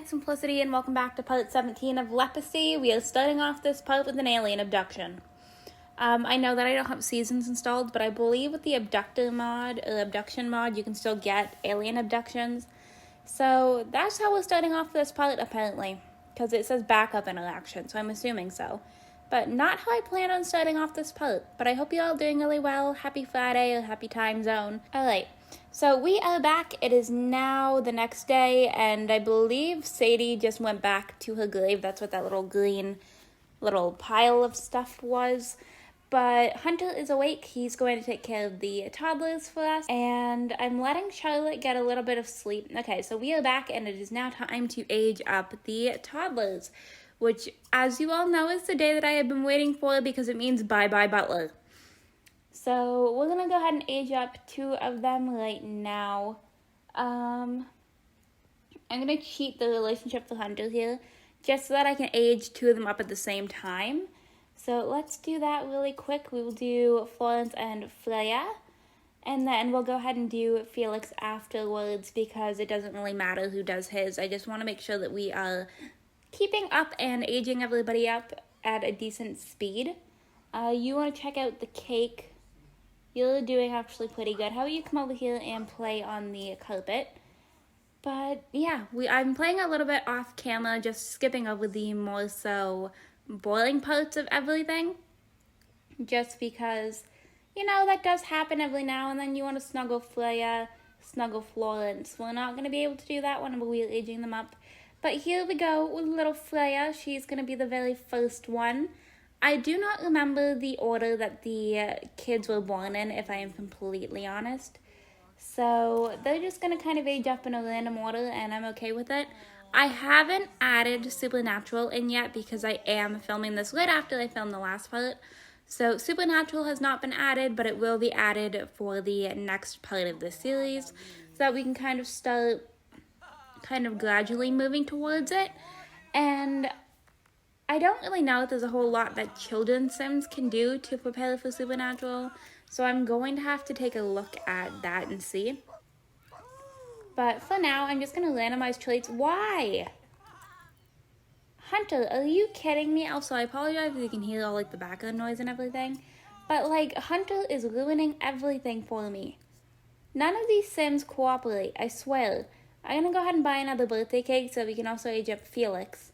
Night Simplicity, and welcome back to part 17 of Lepacy. We are starting off this part with an alien abduction. I know that I don't have seasons installed, but I believe with the abduction mod, you can still get alien abductions. So that's how we're starting off this part, apparently, because it says backup interaction, so I'm assuming so. But not how I plan on starting off this part. But I hope you're all doing really well. Happy Friday or happy time zone. Alright, so we are back. It is now the next day, and I believe Sadie just went back to her grave. That's what that little green little pile of stuff was. But Hunter is awake. He's going to take care of the toddlers for us. And I'm letting Charlotte get a little bit of sleep. Okay, so we are back, and it is now time to age up the toddlers, which, as you all know, is the day that I have been waiting for because it means bye-bye butler. So we're going to go ahead and age up 2 of them right now. I'm going to cheat the relationship for Hunter here just so that I can age 2 of them up at the same time. So let's do that really quick. We will do Florence and Freya, and then we'll go ahead and do Felix afterwards because it doesn't really matter who does his. I just want to make sure that we are keeping up and aging everybody up at a decent speed. You want to check out the cake. You're doing actually pretty good. How about you come over here and play on the carpet? But yeah, I'm playing a little bit off camera, just skipping over the more so boring parts of everything. Just because, you know, that does happen every now and then. You want to snuggle Freya, snuggle Florence. We're not going to be able to do that when we're aging them up. But here we go with little Freya. She's going to be the very first one. I do not remember the order that the kids were born in, if I am completely honest. So they're just going to kind of age up in a random order, and I'm okay with it. I haven't added Supernatural in yet because I am filming this right after I filmed the last part. So Supernatural has not been added, but it will be added for the next part of the series so that we can kind of start gradually moving towards it. And I don't really know if there's a whole lot that children's Sims can do to prepare for Supernatural, so I'm going to have to take a look at that and see. But for now, I'm just going to randomize traits. Why? Hunter, are you kidding me? Also, I apologize if you can hear all the background noise and everything, but Hunter is ruining everything for me. None of these Sims cooperate, I swear. I'm going to go ahead and buy another birthday cake so we can also age up Felix.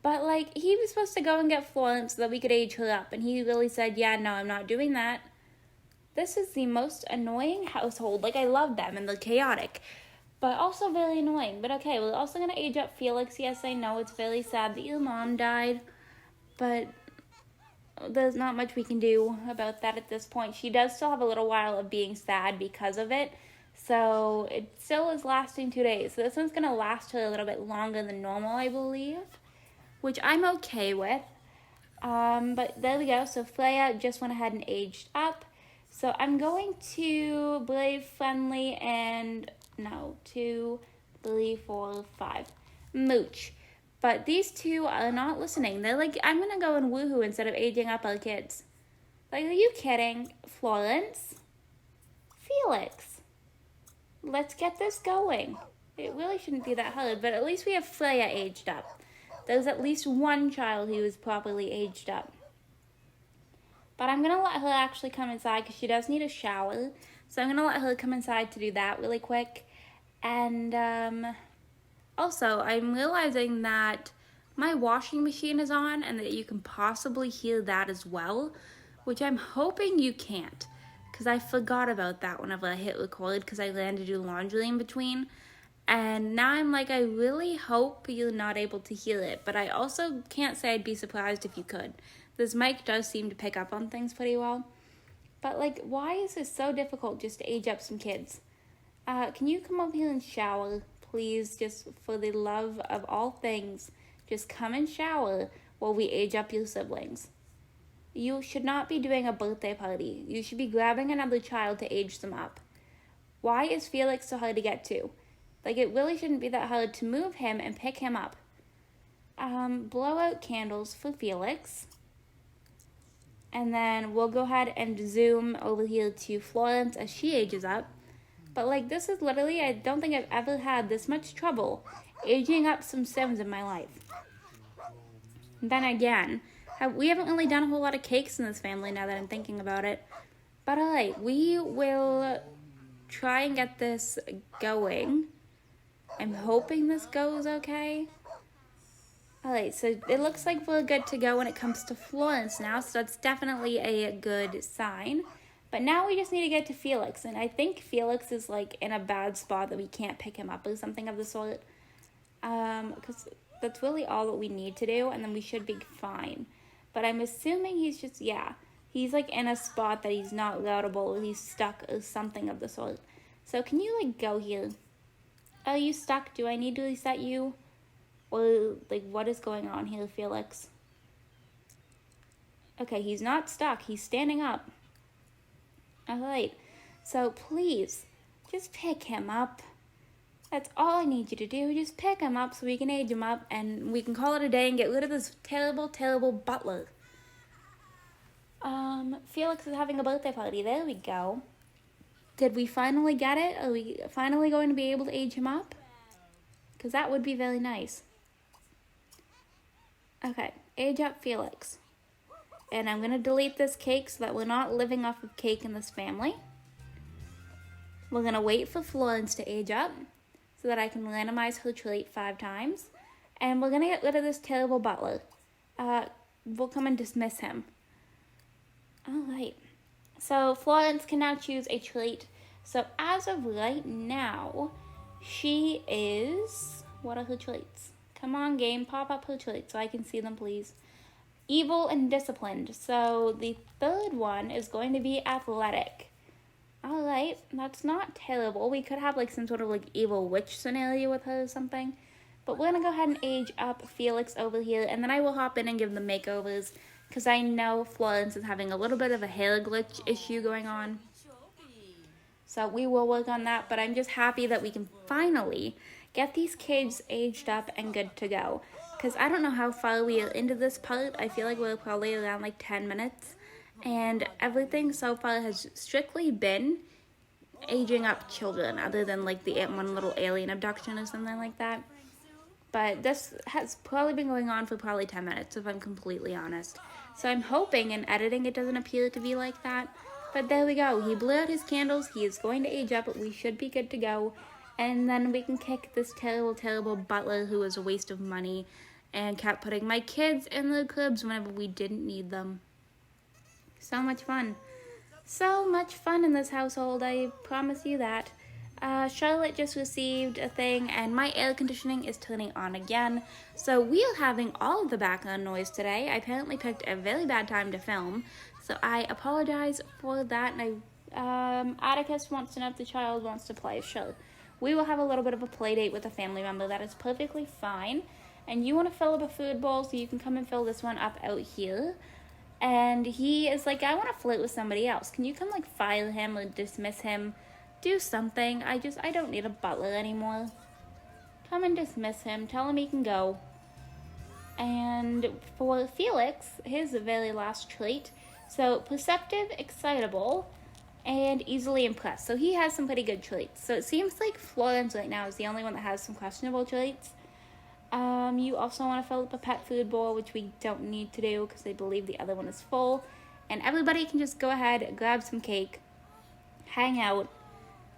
But, he was supposed to go and get Florence so that we could age her up. And he really said, yeah, no, I'm not doing that. This is the most annoying household. I love them and they're chaotic. But also very annoying. But okay, we're also going to age up Felix. Yes, I know it's very sad that your mom died. But there's not much we can do about that at this point. She does still have a little while of being sad because of it. So it still is lasting 2 days. So this one's going to last her a little bit longer than normal, I believe, which I'm okay with. But there we go. So Freya just went ahead and aged up. So I'm going to Brave, Friendly, and 2, 3, 4, 5. Mooch. But these 2 are not listening. They're I'm going to go and woohoo instead of aging up our kids. Are you kidding? Florence? Felix? Let's get this going. It really shouldn't be that hard, but at least we have Freya aged up. There's at least one child who is properly aged up. But I'm going to let her actually come inside because she does need a shower. So I'm going to let her come inside to do that really quick. And also, I'm realizing that my washing machine is on and that you can possibly hear that as well, which I'm hoping you can't. Because I forgot about that whenever I hit record because I landed to do laundry in between. And now I'm I really hope you're not able to hear it. But I also can't say I'd be surprised if you could. This mic does seem to pick up on things pretty well. But why is this so difficult just to age up some kids? Can you come over here and shower, please? Just for the love of all things, just come and shower while we age up your siblings. You should not be doing a birthday party. You should be grabbing another child to age them up. Why is Felix so hard to get to? It really shouldn't be that hard to move him and pick him up. Blow out candles for Felix. And then we'll go ahead and zoom over here to Florence as she ages up. But this is literally, I don't think I've ever had this much trouble aging up some Sims in my life. And then again, we haven't really done a whole lot of cakes in this family now that I'm thinking about it. But alright, we will try and get this going. I'm hoping this goes okay. Alright, so it looks like we're good to go when it comes to Florence now, so that's definitely a good sign. But now we just need to get to Felix, and I think Felix is like in a bad spot that we can't pick him up or something of the sort. Because that's really all that we need to do, and then we should be fine. But I'm assuming he's just, he's like in a spot that he's not loadable, or he's stuck or something of the sort. So can you like go here? Are you stuck? Do I need to reset you? Or like what is going on here, Felix? Okay, he's not stuck. He's standing up. Alright, so please, just pick him up. That's all I need you to do. Just pick him up so we can age him up and we can call it a day and get rid of this terrible, terrible butler. Felix is having a birthday party. There we go. Did we finally get it? Are we finally going to be able to age him up? Because that would be very nice. Okay, age up Felix. And I'm going to delete this cake so that we're not living off of cake in this family. We're going to wait for Florence to age up so that I can randomize her trait 5 times. And we're going to get rid of this terrible butler. We'll come and dismiss him. Alright. So Florence can now choose a trait. So as of right now, she is... What are her traits? Come on, game. Pop up her traits so I can see them, please. Evil and disciplined. So the third one is going to be athletic. Alright, that's not terrible. We could have like some sort of like evil witch scenario with her or something. But we're going to go ahead and age up Felix over here. And then I will hop in and give them makeovers. Because I know Florence is having a little bit of a hair glitch issue going on. So we will work on that. But I'm just happy that we can finally get these kids aged up and good to go. Because I don't know how far we are into this part. I feel like we're probably around like 10 minutes. And everything so far has strictly been aging up children. Other than like the one little alien abduction or something like that. But this has probably been going on for probably 10 minutes if I'm completely honest. So I'm hoping in editing it doesn't appear to be like that. But there we go. He blew out his candles. He is going to age up. But we should be good to go. And then we can kick this terrible, terrible butler who was a waste of money. And kept putting my kids in the cribs whenever we didn't need them. So much fun. So much fun in this household, I promise you that. Charlotte just received a thing, and my air conditioning is turning on again. So we are having all of the background noise today. I apparently picked a very bad time to film. So I apologize for that. And Atticus wants to know if the child wants to play. Sure. We will have a little bit of a play date with a family member. That is perfectly fine. And you want to fill up a food bowl, so you can come and fill this one up out here. And he is like, I want to flirt with somebody else. Can you come, like, fire him or dismiss him? Do something. I don't need a butler anymore. Come and dismiss him. Tell him he can go. And for Felix, his very last trait. So, perceptive, excitable, and easily impressed. So he has some pretty good traits. So it seems like Florence right now is the only one that has some questionable traits. You also want to fill up a pet food bowl, which we don't need to do because they believe the other one is full. And everybody can just go ahead, grab some cake, hang out,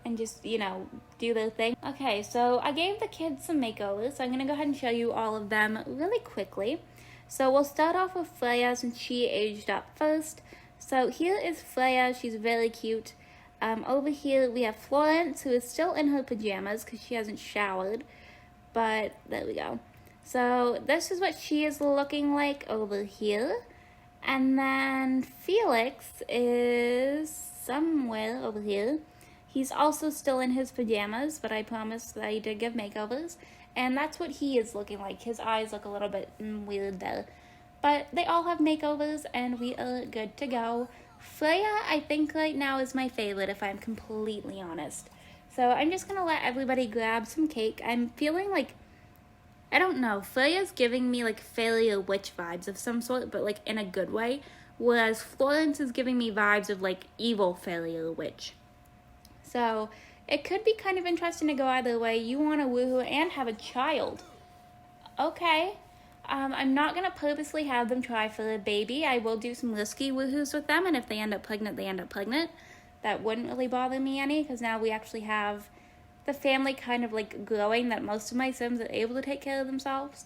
and just, do their thing. Okay, so I gave the kids some makeovers, so I'm going to go ahead and show you all of them really quickly. So we'll start off with Freya since she aged up first. So here is Freya, she's very cute. Over here we have Florence, who is still in her pajamas because she hasn't showered. But there we go. So this is what she is looking like over here. And then Felix is somewhere over here. He's also still in his pajamas, but I promise that I did give makeovers. And that's what he is looking like. His eyes look a little bit weird there. But they all have makeovers, and we are good to go. Freya, I think right now is my favorite, if I'm completely honest. So I'm just going to let everybody grab some cake. I'm feeling like, I don't know, Freya's giving me like fairy or witch vibes of some sort, but like in a good way. Whereas Florence is giving me vibes of like evil fairy or witch. So It could be kind of interesting to go either way. You want to woohoo and have a child. Okay. I'm not going to purposely have them try for a baby. I will do some risky woohoos with them, and if they end up pregnant, they end up pregnant. That wouldn't really bother me any, because now we actually have the family kind of like growing, that most of my Sims are able to take care of themselves.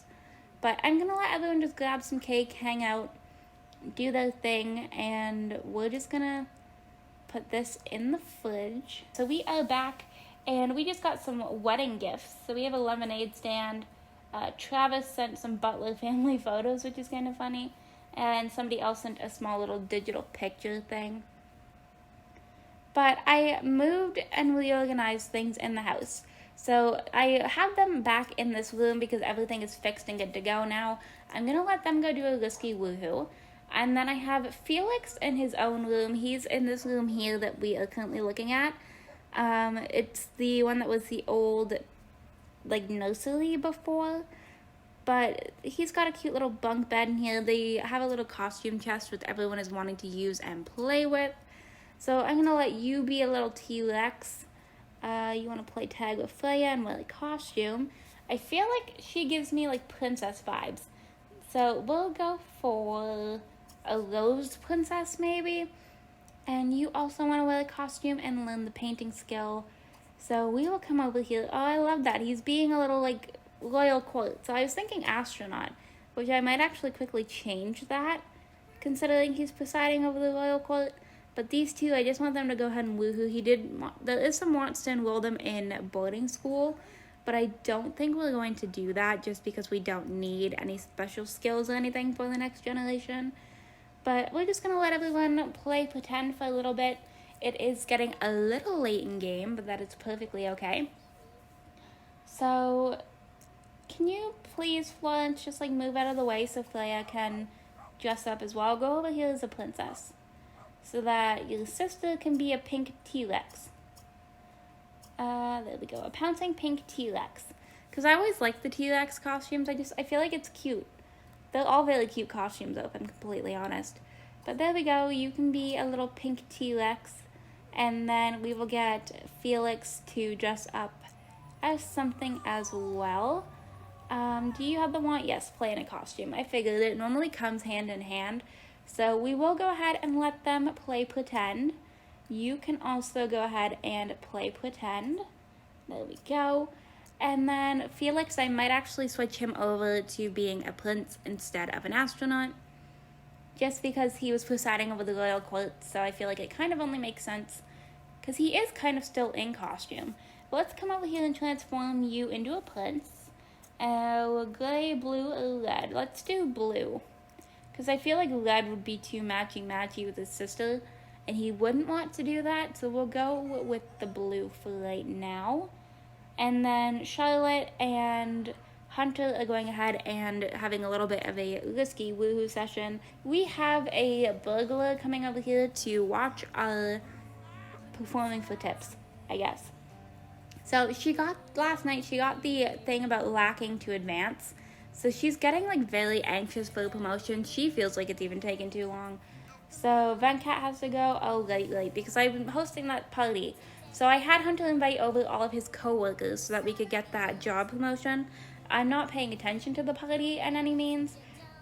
But I'm going to let everyone just grab some cake, hang out, do their thing, and we're just going to put this in the fridge. So we are back, and we just got some wedding gifts. So we have a lemonade stand. Travis sent some Butler family photos, which is kind of funny. And somebody else sent a small little digital picture thing. But I moved and reorganized things in the house. So I have them back in this room because everything is fixed and good to go now. I'm going to let them go do a risky woohoo. And then I have Felix in his own room. He's in this room here that we are currently looking at. It's the one that was the old like nursery before, but he's got a cute little bunk bed in here. They have a little costume chest which everyone is wanting to use and play with. So I'm gonna let you be a little T-Rex. You want to play tag with Freya and wear a costume. I feel like she gives me like princess vibes, so we'll go for a rose princess maybe. And you also want to wear a costume and learn the painting skill. So we will come over here. Oh, I love that. He's being a little, like, royal court. So I was thinking astronaut, which I might actually quickly change that, considering he's presiding over the royal court. But these two, I just want them to go ahead and woohoo. There is some wants to enroll them in boarding school, but I don't think we're going to do that just because we don't need any special skills or anything for the next generation. But we're just going to let everyone play pretend for a little bit. It is getting a little late in game, but that is perfectly okay. So, can you please, Florence, just like move out of the way so Freya can dress up as well? Go over here as a princess so that your sister can be a pink T-Rex. There we go, a pouncing pink T-Rex. Because I always like the T-Rex costumes. I feel like it's cute. They're all very cute costumes, though, if I'm completely honest. But there we go. You can be a little pink T-Rex. And then we will get Felix to dress up as something as well. Do you have the want? Yes, play in a costume. I figured it normally comes hand in hand. So we will go ahead and let them play pretend. You can also go ahead and play pretend. There we go. And then Felix, I might actually switch him over to being a prince instead of an astronaut, just because he was presiding over the royal court, so I feel like it kind of only makes sense, because he is kind of still in costume. But let's come over here and transform you into a prince. Gray, blue, or red? Let's do blue, because I feel like red would be too matchy-matchy with his sister, and he wouldn't want to do that, so we'll go with the blue for right now. And then Charlotte and Hunter are going ahead and having a little bit of a risky woohoo session. We have a burglar coming over here to watch our performing for tips, I guess. So last night she got the thing about lacking to advance. So she's getting like very anxious for promotion. She feels like it's even taken too long. So Venkat has to go late because I've been hosting that party. So I had Hunter invite over all of his co-workers so that we could get that job promotion. I'm not paying attention to the party in any means,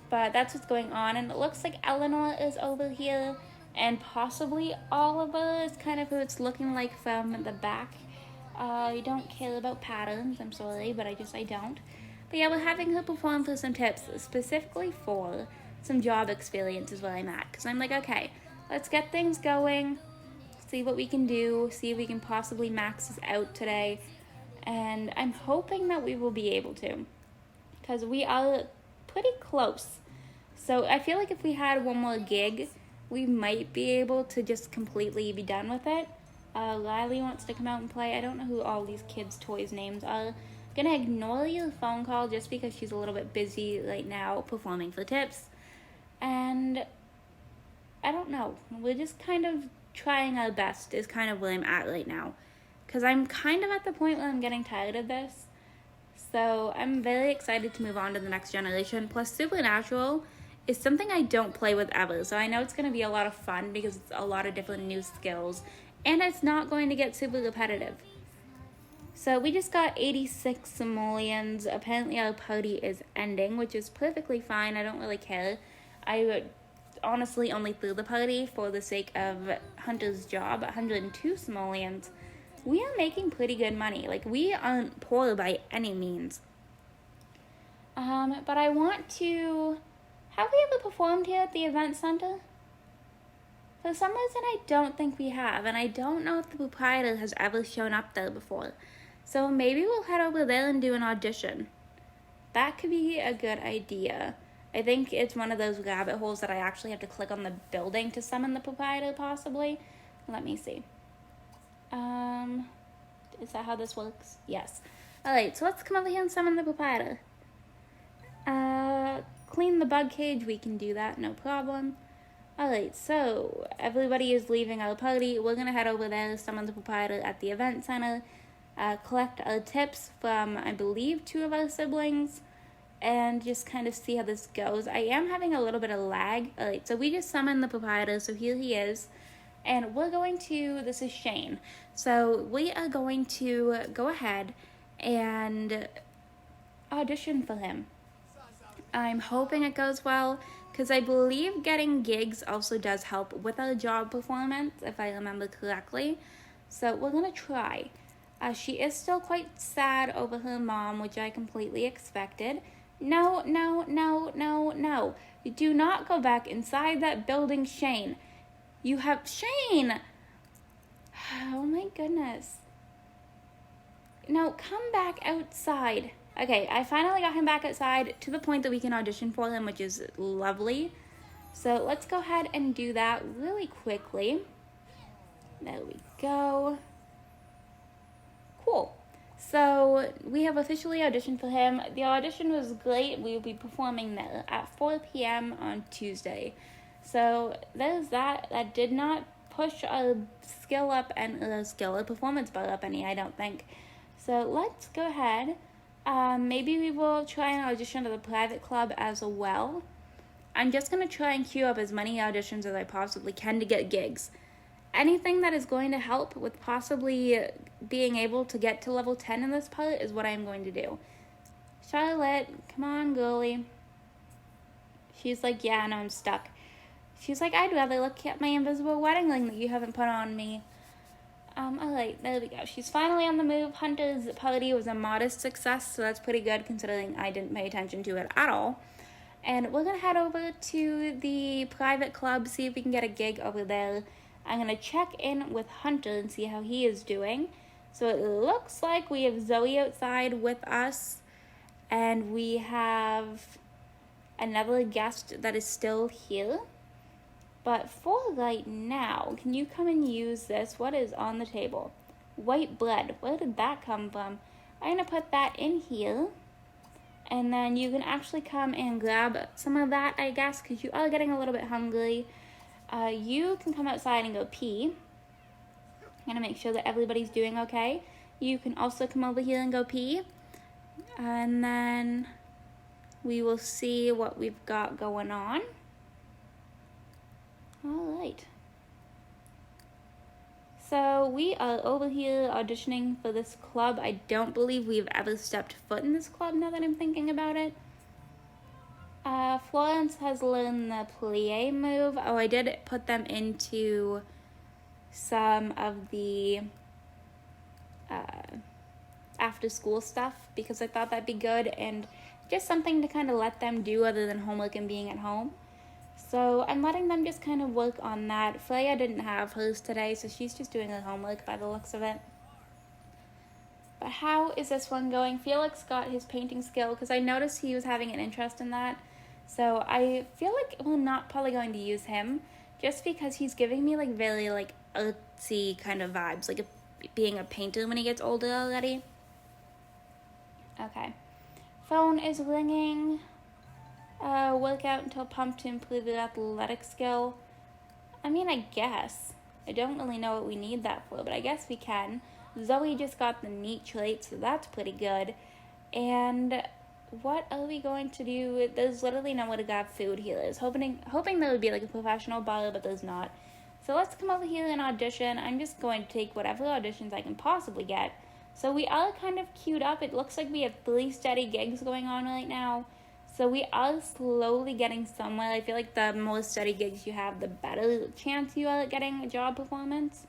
but that's what's going on. And it looks like Eleanor is over here, and possibly Oliver is kind of who it's looking like from the back. I don't care about patterns, I'm sorry, but I don't. But yeah, we're having her perform for some tips, specifically for some job experience is where I'm at. Because I'm like, okay, let's get things going, see what we can do, see if we can possibly max this out today. And I'm hoping that we will be able to, because we are pretty close. So I feel like if we had one more gig, we might be able to just completely be done with it. Riley wants to come out and play. I don't know who all these kids' toys' names are. I'm gonna ignore your phone call just because she's a little bit busy right now performing for tips. And I don't know. We're just kind of trying our best is kind of where I'm at right now. Because I'm kind of at the point where I'm getting tired of this. So I'm very excited to move on to the next generation. Plus, Supernatural is something I don't play with ever. So I know it's going to be a lot of fun because it's a lot of different new skills. And it's not going to get super repetitive. So we just got 86 simoleons. Apparently our party is ending, which is perfectly fine. I don't really care. I would honestly only threw the party for the sake of Hunter's job. 102 simoleons. We are making pretty good money. Like, we aren't poor by any means. But I want to... Have we ever performed here at the event center? For some reason, I don't think we have. And I don't know if the proprietor has ever shown up there before. So maybe we'll head over there and do an audition. That could be a good idea. I think it's one of those rabbit holes that I actually have to click on the building to summon the proprietor, possibly. Let me see. Is that how this works? Yes. Alright, so let's come over here and summon the proprietor. Clean the bug cage, we can do that, no problem. Alright, so everybody is leaving our party. We're gonna head over there, summon the proprietor at the event center, collect our tips from, I believe, 2 of our siblings, and just kind of see how this goes. I am having a little bit of lag. Alright, so we just summoned the proprietor, so here he is. And we're going to, this is Shane. So we are going to go ahead and audition for him. I'm hoping it goes well, because I believe getting gigs also does help with our job performance, if I remember correctly. So we're going to try. She is still quite sad over her mom, which I completely expected. No, no, no, no, no. You do not go back inside that building, Shane. You have... Shane! Oh my goodness. No, come back outside. Okay, I finally got him back outside to the point that we can audition for him, which is lovely. So let's go ahead and do that really quickly. There we go. Cool. So we have officially auditioned for him. The audition was great. We will be performing there at 4 p.m. on Tuesday. So there's that. That did not push our skill up and our performance bar up any, I don't think. So let's go ahead. Maybe we will try and audition to the private club as well. I'm just going to try and queue up as many auditions as I possibly can to get gigs. Anything that is going to help with possibly being able to get to level 10 in this part is what I'm going to do. Charlotte, come on, girlie. She's like, yeah, no, I'm stuck. She's like, I'd rather look at my invisible wedding ring that you haven't put on me. Alright, there we go. She's finally on the move. Hunter's party was a modest success, so that's pretty good considering I didn't pay attention to it at all. And we're going to head over to the private club, see if we can get a gig over there. I'm going to check in with Hunter and see how he is doing. So it looks like we have Zoe outside with us, and we have another guest that is still here. But for right now, can you come and use this? What is on the table? White blood. Where did that come from? I'm going to put that in here. And then you can actually come and grab some of that, I guess, because you are getting a little bit hungry. You can come outside and go pee. I'm going to make sure that everybody's doing okay. You can also come over here and go pee. And then we will see what we've got going on. Alright. So we are over here auditioning for this club. I don't believe we've ever stepped foot in this club now that I'm thinking about it. Florence has learned the plie move. Oh, I did put them into some of the after school stuff because I thought that'd be good and just something to kind of let them do other than homework and being at home. So I'm letting them just kind of work on that. Freya didn't have hers today, so she's just doing her homework by the looks of it. But how is this one going? Felix got his painting skill because I noticed he was having an interest in that. So I feel like we're not probably going to use him just because he's giving me like very like artsy kind of vibes, like being a painter when he gets older already. Okay. Phone is ringing. Work out until pumped to improve your athletic skill. I mean, I guess. I don't really know what we need that for, but I guess we can. Zoe just got the neat trait, so that's pretty good. And what are we going to do? There's literally nowhere to grab food here. I was hoping there would be like a professional bar, but there's not. So let's come over here and audition. I'm just going to take whatever auditions I can possibly get. So we are kind of queued up. It looks like we have 3 steady gigs going on right now. So we are slowly getting somewhere. I feel like the more steady gigs you have, the better chance you are at getting a job performance.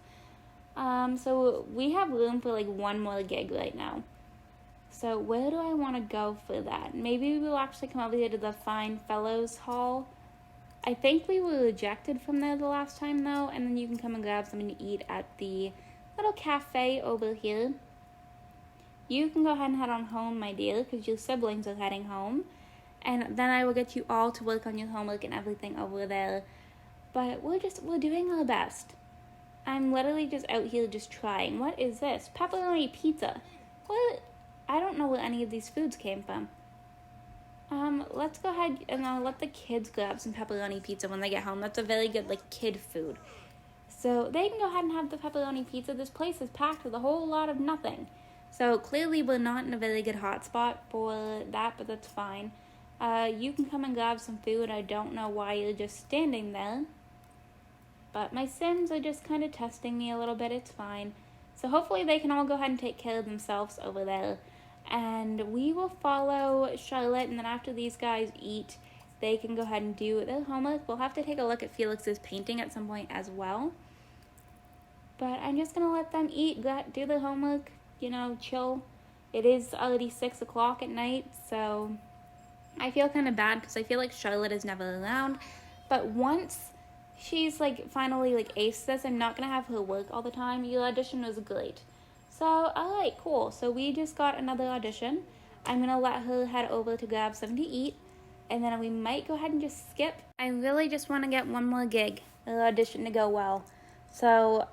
So we have room for like 1 more gig right now. So where do I want to go for that? Maybe we'll actually come over here to the Fine Fellows Hall. I think we were rejected from there the last time though, and then you can come and grab something to eat at the little cafe over here. You can go ahead and head on home, my dear, because your siblings are heading home. And then I will get you all to work on your homework and everything over there. But we're doing our best. I'm literally just out here just trying. What is this? Pepperoni pizza. What? I don't know where any of these foods came from. Let's go ahead and I'll let the kids grab some pepperoni pizza when they get home. That's a very good, like, kid food. So they can go ahead and have the pepperoni pizza. This place is packed with a whole lot of nothing. So clearly we're not in a very good hotspot for that, but that's fine. You can come and grab some food. I don't know why you're just standing there. But my Sims are just kind of testing me a little bit. It's fine. So hopefully they can all go ahead and take care of themselves over there. And we will follow Charlotte, and then after these guys eat, they can go ahead and do their homework. We'll have to take a look at Felix's painting at some point as well. But I'm just going to let them eat, do their homework, you know, chill. It is already 6 o'clock at night, so I feel kind of bad because I feel like Charlotte is never around. But once she's, like, finally, like, aced this, I'm not going to have her work all the time. Your audition was great. So, alright, cool. So we just got another audition. I'm going to let her head over to grab something to eat. And then we might go ahead and just skip. I really just want to get one more gig, the audition to go well. So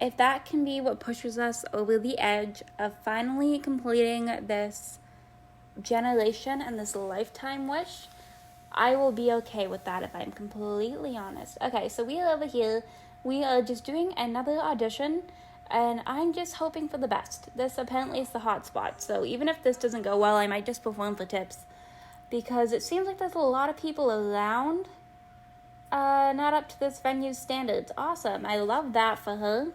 if that can be what pushes us over the edge of finally completing this generation and this lifetime wish, I will be okay with that if I'm completely honest. Okay, so we are over here. We are just doing another audition, and I'm just hoping for the best. This apparently is the hot spot, so even if this doesn't go well, I might just perform for tips, because it seems like there's a lot of people around not up to this venue's standards. Awesome. I love that for her.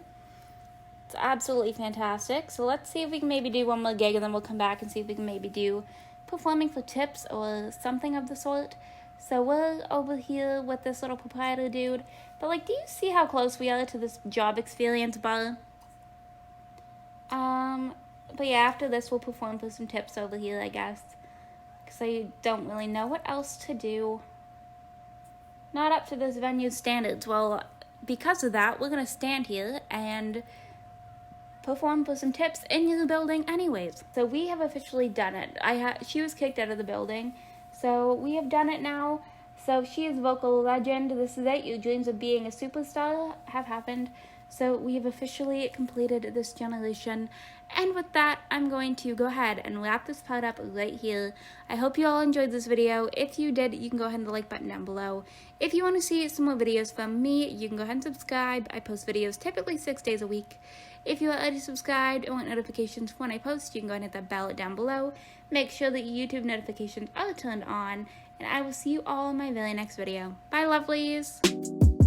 It's absolutely fantastic. So let's see if we can maybe do one more gig, and then we'll come back and see if we can maybe do performing for tips or something of the sort. So we're over here with this little proprietor dude. But, like, do you see how close we are to this job experience bar? But yeah, after this we'll perform for some tips over here, I guess. Because I don't really know what else to do. Not up to this venue's standards. Well, because of that, we're going to stand here and perform for some tips in the building anyways. So we have officially done it. She was kicked out of the building. So we have done it now. So she is vocal legend. This is it. Your dreams of being a superstar have happened. So we have officially completed this generation. And with that, I'm going to go ahead and wrap this part up right here. I hope you all enjoyed this video. If you did, you can go ahead and hit the like button down below. If you want to see some more videos from me, you can go ahead and subscribe. I post videos typically 6 days a week. If you are already subscribed and want notifications when I post, you can go ahead and hit that bell down below. Make sure that your YouTube notifications are turned on. And I will see you all in my very next video. Bye, lovelies!